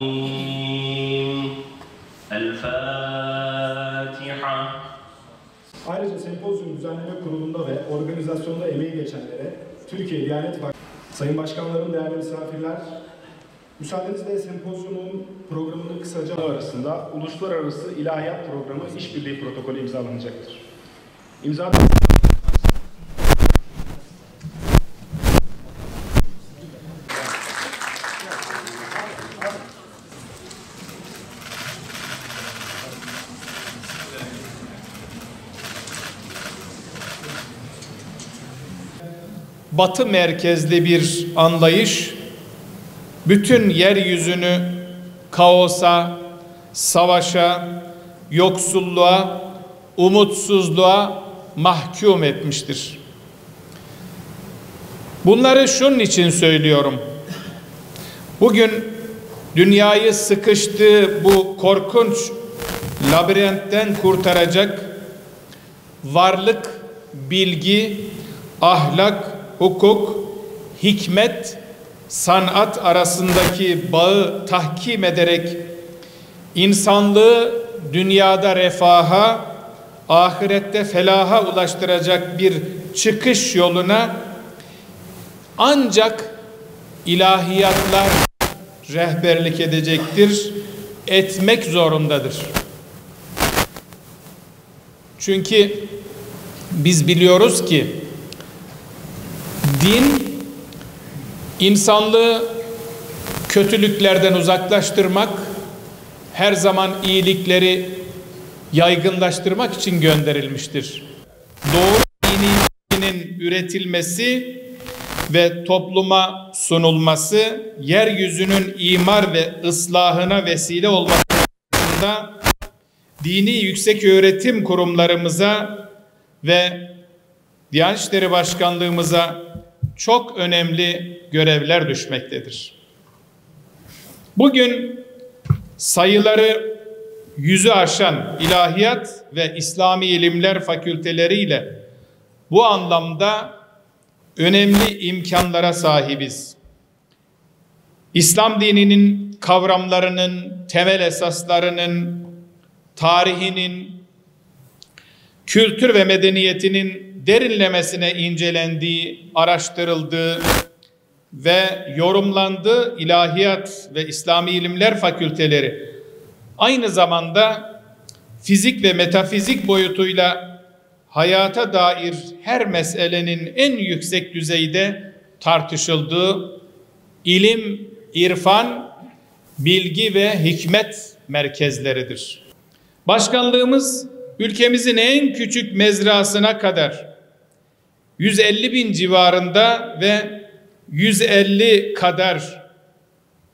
El-Fatiha. Ayrıca sempozyum düzenleme kurulunda ve organizasyonda emeği geçenlere Türkiye Diyanet Vakfı, Sayın Başkanlarım, değerli misafirler, müsaadenizle sempozyumun programının kısaca arasında Uluslararası İlahiyat Programı İşbirliği Protokolü imzalanacaktır. Batı merkezli bir anlayış bütün yeryüzünü kaosa, savaşa, yoksulluğa, umutsuzluğa mahkum etmiştir. Bunları şunun için söylüyorum. Bugün dünyayı sıkıştığı bu korkunç labirentten kurtaracak varlık, bilgi, ahlak, hukuk, hikmet, sanat arasındaki bağı tahkim ederek insanlığı dünyada refaha, ahirette felaha ulaştıracak bir çıkış yoluna ancak ilahiyatlar rehberlik edecektir, etmek zorundadır. Çünkü biz biliyoruz ki din insanlığı kötülüklerden uzaklaştırmak, her zaman iyilikleri yaygınlaştırmak için gönderilmiştir. Doğru dinin üretilmesi ve topluma sunulması, yeryüzünün imar ve ıslahına vesile olmasında dini yükseköğretim kurumlarımıza ve Diyanet İşleri Başkanlığımıza çok önemli görevler düşmektedir. Bugün sayıları 100'ü aşan ilahiyat ve İslami ilimler fakülteleriyle bu anlamda önemli imkanlara sahibiz. İslam dininin kavramlarının, temel esaslarının, tarihinin, kültür ve medeniyetinin derinlemesine incelendiği, araştırıldığı ve yorumlandığı ilahiyat ve İslami ilimler fakülteleri aynı zamanda fizik ve metafizik boyutuyla hayata dair her meselenin en yüksek düzeyde tartışıldığı ilim, irfan, bilgi ve hikmet merkezleridir. Başkanlığımız ülkemizin en küçük mezrasına kadar 150 bin civarında ve 150 kadar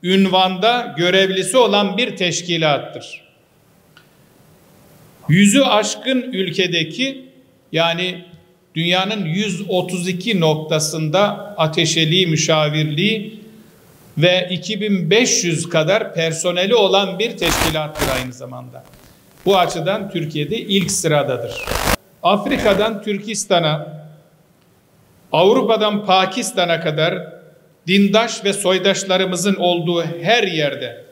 ünvanda görevlisi olan bir teşkilattır. 100'ü aşkın ülkedeki, yani dünyanın 132 noktasında ateşeliği, müşavirliği ve 2500 kadar personeli olan bir teşkilattır aynı zamanda. Bu açıdan Türkiye'de ilk sıradadır. Afrika'dan Türkistan'a, Avrupa'dan Pakistan'a kadar dindaş ve soydaşlarımızın olduğu her yerde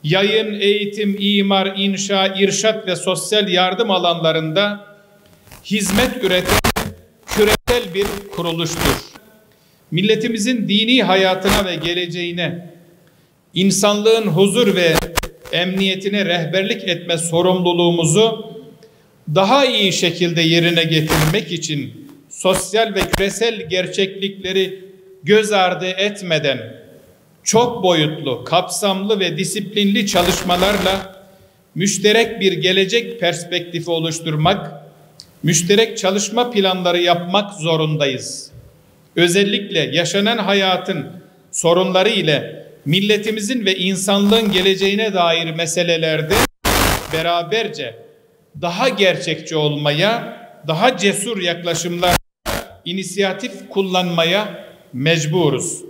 yayın, eğitim, imar, inşa, irşat ve sosyal yardım alanlarında hizmet üreten küresel bir kuruluştur. Milletimizin dini hayatına ve geleceğine, insanlığın huzur ve emniyetine rehberlik etme sorumluluğumuzu daha iyi şekilde yerine getirmek için sosyal ve küresel gerçeklikleri göz ardı etmeden çok boyutlu, kapsamlı ve disiplinli çalışmalarla müşterek bir gelecek perspektifi oluşturmak, müşterek çalışma planları yapmak zorundayız. Özellikle yaşanan hayatın sorunları ile milletimizin ve insanlığın geleceğine dair meselelerde beraberce daha gerçekçi olmaya, daha cesur yaklaşımlar, inisiyatif kullanmaya mecburuz.